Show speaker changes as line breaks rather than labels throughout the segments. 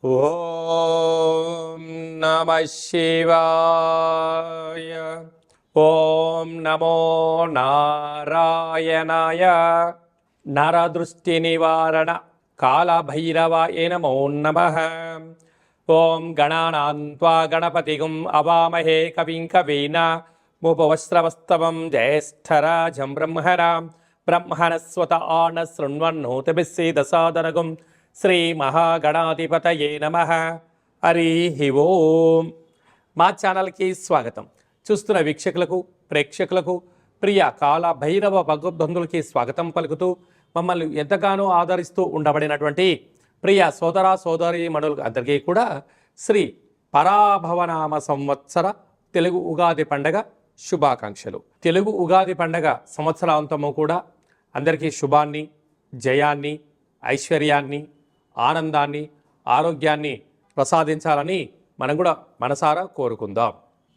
ఓం నమ శివాయ. ఓం నమో నారాయణాయ. నరదృష్టి నివారణ కాళభైరవాయ నమో నమః. ఓం గణానాం త్వా గణపతిగుం అవామహే కవిం కవీనాముపవస్రవస్తవం జ్యేష్ఠరాజం బ్రహ్మణస్వత ఆన శృణ్వన్నోతిభిస్సేదసాదనగుం శ్రీ మహాగణాధిపతయే నమః. హరి ఓం. మా ఛానల్కి స్వాగతం. చూస్తున్న వీక్షకులకు ప్రేక్షకులకు ప్రియ కాల భైరవ భగవద్బంధులకి స్వాగతం పలుకుతూ మమ్మల్ని ఎంతగానో ఆదరిస్తూ ఉండబడినటువంటి ప్రియ సోదర సోదరి మనులకు అందరికీ కూడా శ్రీ పరాభవనామ సంవత్సర తెలుగు ఉగాది పండగ శుభాకాంక్షలు. తెలుగు ఉగాది పండగ సంవత్సరాంతము కూడా అందరికీ శుభాన్ని, జయాన్ని, ఐశ్వర్యాన్ని, ఆనందాన్ని, ఆరోగ్యాన్ని ప్రసాదించాలని మనం కూడా మనసారా కోరుకుందాం.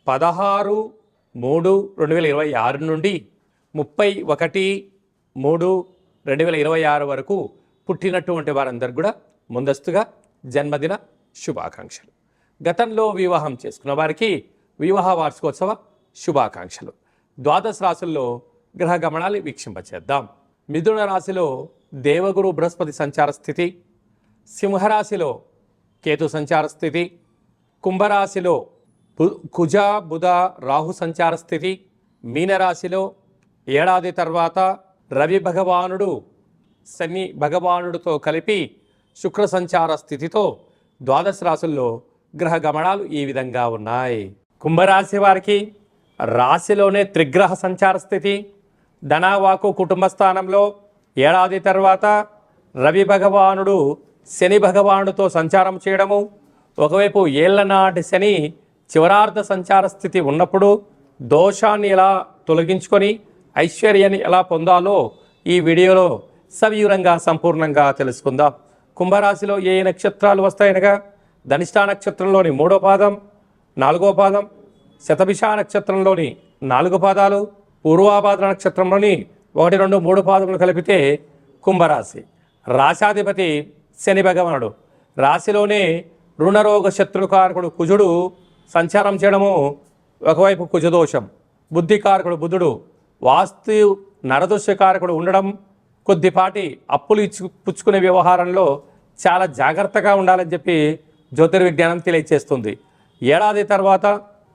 16/3/2026 నుండి 31/3/2026 వరకు పుట్టినటువంటి వారందరూ కూడా ముందస్తుగా జన్మదిన శుభాకాంక్షలు. గతంలో వివాహం చేసుకున్న వారికి వివాహ వార్షికోత్సవ శుభాకాంక్షలు. ద్వాదశ రాశుల్లో గ్రహ గమనాలు వీక్షింపచేద్దాం. మిథున రాశిలో దేవగురు బృహస్పతి సంచార స్థితి, సింహరాశిలో కేతు సంచార స్థితి, కుంభరాశిలో కుజ బుధ రాహు సంచార స్థితి, మీనరాశిలో ఏడాది తర్వాత రవి భగవానుడు శని భగవానుడితో కలిపి శుక్ర సంచార స్థితితో ద్వాదశ రాశుల్లో గ్రహ గమనాలు ఈ విధంగా ఉన్నాయి. కుంభరాశి వారికి రాశిలోనే త్రిగ్రహ సంచార స్థితి, ధనవాకు కుటుంబ స్థానంలో ఏడాది తర్వాత రవి భగవానుడు శని భగవానుడితో సంచారం చేయడము, ఒకవైపు ఏళ్లనాటి శని చివరార్ధ సంచార స్థితి ఉన్నప్పుడు దోషాన్ని ఎలా తొలగించుకొని ఐశ్వర్యాన్ని ఎలా పొందాలో ఈ వీడియోలో సవివరంగా సంపూర్ణంగా తెలుసుకుందాం. కుంభరాశిలో ఏ నక్షత్రాలు వస్తాయనగా ధనిష్ఠా నక్షత్రంలోని 3వ పాదం, 4వ పాదం, శతభిష నక్షత్రంలోని 4 పాదాలు, పూర్వాభాద్ర నక్షత్రంలోని 1, 2, 3 పాదములు కలిపితే కుంభరాశి. రాశాధిపతి శని భగవానుడు. రాశిలోనే రుణరోగ శత్రుకారకుడు కుజుడు సంచారం చేయడము, ఒకవైపు కుజదోషం. బుద్ధికారకుడు వాస్తు నరదోషకారకుడు ఉండడం, కొద్దిపాటి అప్పులు పుచ్చుకునే వ్యవహారంలో చాలా జాగ్రత్తగా ఉండాలని చెప్పి జ్యోతిర్విజ్ఞానం తెలియజేస్తుంది. ఏడాది తర్వాత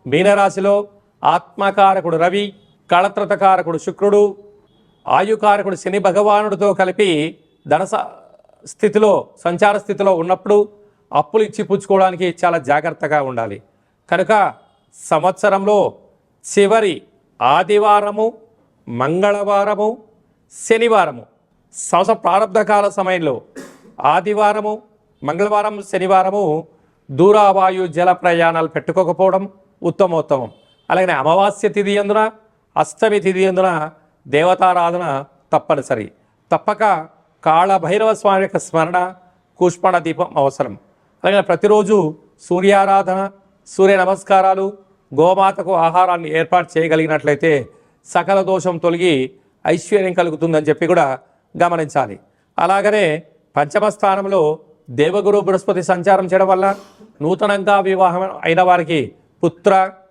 మీనరాశిలో ఆత్మకారకుడు రవి, కళత్రతకారకుడు శుక్రుడు, ఆయుకారకుడు శని భగవానుడితో కలిపి ధన స్థితిలో సంచార స్థితిలో ఉన్నప్పుడు అప్పులు ఇచ్చి పుచ్చుకోవడానికి చాలా జాగ్రత్తగా ఉండాలి. కనుక సంవత్సరంలో చివరి ఆదివారము, మంగళవారము, శనివారము, సంవత్సర ప్రారంభకాల సమయంలో ఆదివారము, మంగళవారం, శనివారము దూరావాయు జల ప్రయాణాలు పెట్టుకోకపోవడం ఉత్తమోత్తమం. అలాగే అమావాస్య తిథి అందున, అష్టమి తిథి అందున దేవతారాధన తప్పనిసరి. తప్పక కాళభైరవ స్వామి యొక్క స్మరణ, కూష్మాండ దీపం అవసరం. అలాగే ప్రతిరోజు సూర్యారాధన, సూర్య నమస్కారాలు, గోమాతకు ఆహారాన్ని ఏర్పాటు చేయగలిగినట్లయితే సకల దోషం తొలగి ఐశ్వర్యం కలుగుతుందని చెప్పి కూడా గమనించాలి. అలాగనే పంచమ స్థానంలో దేవగురు బృహస్పతి సంచారం చేయడం వల్ల నూతనంగా వివాహం అయిన వారికి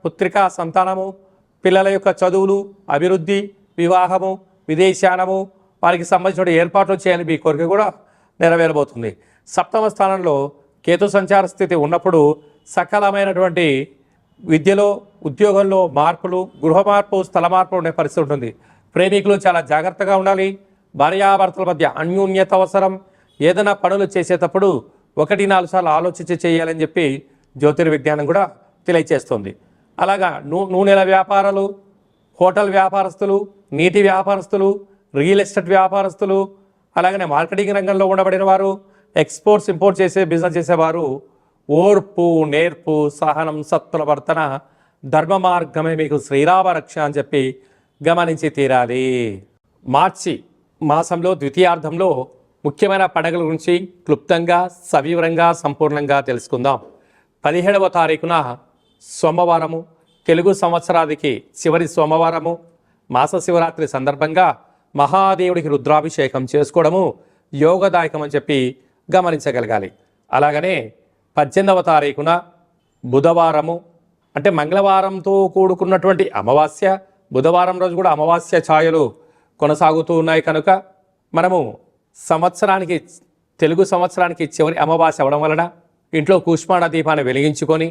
పుత్రికా సంతానము, పిల్లల యొక్క చదువులు, అభివృద్ధి, వివాహము, విదేశానము, వారికి సంబంధించిన ఏర్పాట్లు చేయాలని మీ కోరిక కూడా నెరవేరబోతుంది. సప్తమ స్థానంలో కేతు సంచార స్థితి ఉన్నప్పుడు సకలమైనటువంటి విద్యలో, ఉద్యోగంలో మార్పులు, గృహ మార్పు, స్థల మార్పు ఉండే పరిస్థితి ఉంటుంది. ప్రేమికులు చాలా జాగ్రత్తగా ఉండాలి. భార్యాభర్తల మధ్య అన్యోన్యత అవసరం. ఏదైనా పనులు చేసేటప్పుడు 1-4 సార్లు ఆలోచించి చేయాలని చెప్పి జ్యోతిర్విజ్ఞానం కూడా తెలియజేస్తుంది. అలాగా నూనెల వ్యాపారాలు, హోటల్ వ్యాపారస్తులు, నీటి వ్యాపారస్తులు, రియల్ ఎస్టేట్ వ్యాపారస్తులు, అలాగనే మార్కెటింగ్ రంగంలో ఉండబడిన వారు, ఎక్స్పోర్ట్స్ ఇంపోర్ట్ చేసే బిజినెస్ చేసేవారు ఓర్పు, నేర్పు, సహనం, సత్ప్రవర్తన, ధర్మ మార్గమే మీకు శ్రీరామ రక్ష అని చెప్పి గమనించి తీరాలి. మార్చి మాసంలో ద్వితీయార్థంలో ముఖ్యమైన పండుగల గురించి క్లుప్తంగా, సవివరంగా, సంపూర్ణంగా తెలుసుకుందాం. 17వ తారీఖున సోమవారము, తెలుగు సంవత్సరాదికి చివరి సోమవారము, మాస శివరాత్రి సందర్భంగా మహాదేవుడికి రుద్రాభిషేకం చేసుకోవడము యోగదాయకం అని చెప్పి గమనించగలగాలి. అలాగనే 18వ తారీఖున బుధవారము, అంటే మంగళవారంతో కూడుకున్నటువంటి అమావాస్య, బుధవారం రోజు కూడా అమావాస్య ఛాయలు కొనసాగుతూ ఉన్నాయి కనుక మనము సంవత్సరానికి, తెలుగు సంవత్సరానికి చివరి అమావాస్య అవడం వలన ఇంట్లో కూష్మాండ దీపాన్ని వెలిగించుకొని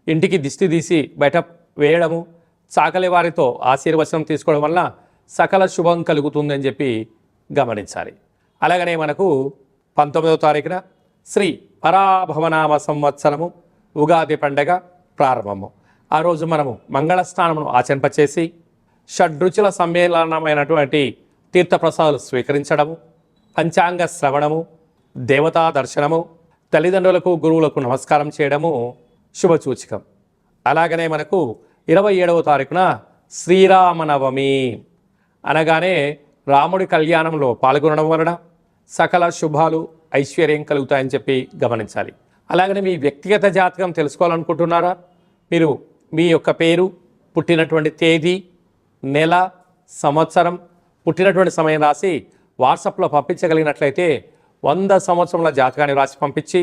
ఇంటికి దిష్టి తీసి బయట వేయడము, చాకలి వారితో ఆశీర్వచనం తీసుకోవడం వలన సకల శుభం కలుగుతుందని చెప్పి గమనించాలి. అలాగనే మనకు 19వ తారీఖున శ్రీ పరాభవనామ సంవత్సరము ఉగాది పండగ ప్రారంభము. ఆ రోజు మనము మంగళ స్నానమును ఆచరింపచేసి షడ్రుచుల సమ్మేళనమైనటువంటి తీర్థప్రసాదాలు స్వీకరించడము, పంచాంగ శ్రవణము, దేవతా దర్శనము, తల్లిదండ్రులకు గురువులకు నమస్కారం చేయడము శుభసూచకం. అలాగనే మనకు 27వ తారీఖున శ్రీరామనవమి అనగానే రాముడి కళ్యాణంలో పాల్గొనడం వలన సకల శుభాలు ఐశ్వర్యం కలుగుతాయని చెప్పి గమనించాలి. అలాగనే మీ వ్యక్తిగత జాతకం తెలుసుకోవాలనుకుంటున్నారా? మీరు మీ యొక్క పేరు, పుట్టినటువంటి తేదీ, నెల, సంవత్సరం, పుట్టినటువంటి సమయం రాసి వాట్సాప్లో పంపించగలిగినట్లయితే 100 సంవత్సరముల జాతకాన్ని రాసి పంపించి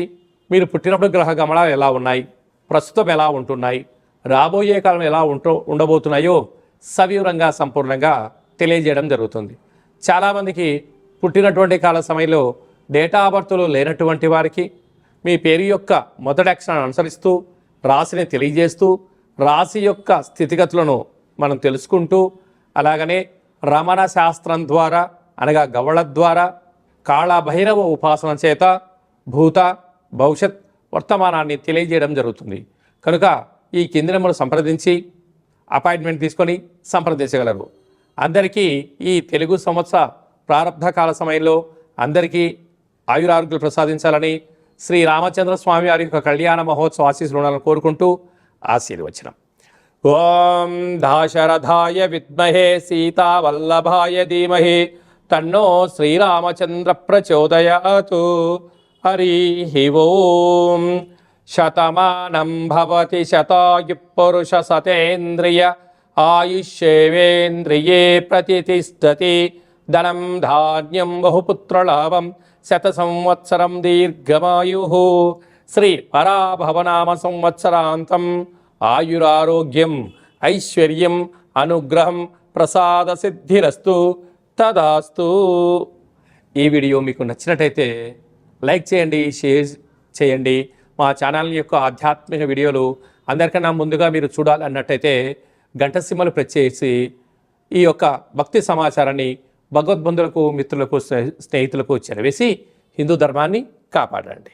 మీరు పుట్టినప్పుడు గ్రహ గమనాలు ఎలా ఉన్నాయి, ప్రస్తుతం ఎలా ఉంటున్నాయి, రాబోయే కాలం ఎలా ఉండబోతున్నాయో సవివరంగా సంపూర్ణంగా తెలియజేయడం జరుగుతుంది. చాలామందికి పుట్టినటువంటి కాల సమయంలో డేటా ఆఫ్ బర్త్లు లేనటువంటి వారికి మీ పేరు యొక్క మొదటి అక్షరాన్ని అనుసరిస్తూ రాశిని తెలియజేస్తూ రాశి యొక్క స్థితిగతులను మనం తెలుసుకుంటూ, అలాగనే రమణ శాస్త్రం ద్వారా అనగా గవళ ద్వారా కాళభైరవ ఉపాసన చేత భూత, భవిష్యత్, వర్తమానాన్ని తెలియజేయడం జరుగుతుంది. కనుక ఈ కింది నెంబర్ సంప్రదించి అపాయింట్మెంట్ తీసుకొని సంప్రదించగలరు. అందరికీ ఈ తెలుగు సంవత్సర ప్రారంభ కాల సమయంలో అందరికీ ఆయురారోగ్యాలు ప్రసాదించాలని శ్రీ రామచంద్ర స్వామి వారి యొక్క కళ్యాణ మహోత్సవ ఆశీస్సులను కోరుకుంటూ ఆశీర్వచనం. ఓం దాశరథాయ విద్మహే సీతావల్లభాయ ధీమహి తన్నో శ్రీరామచంద్ర ప్రచోదయాతు. హరి ఓం. శతమానం భవతి శతాయు పురుష సతేంద్రియ ఆయుష్యేవేంద్రియే ప్రతిష్టతి. ధనం ధాన్యం బహుపుత్రలాభం శత సంవత్సరం దీర్ఘమాయు. శ్రీ పరాభవనామ సంవత్సరాంతం ఆయురారోగ్యం ఐశ్వర్యం అనుగ్రహం ప్రసాద సిద్ధిరస్తు తదాస్తు. ఈ వీడియో మీకు నచ్చినట్టయితే లైక్ చేయండి, షేర్ చేయండి. మా ఛానల్ యొక్క ఆధ్యాత్మిక వీడియోలు అందరికన్నా ముందుగా మీరు చూడాలన్నట్టయితే గంట సింబల్ ప్రెస్ చేసి ఈ యొక్క భక్తి సమాచారాన్ని భగవద్బంధులకు, మిత్రులకు, స్నేహితులకు చేరవేసి హిందూ ధర్మాన్ని కాపాడండి.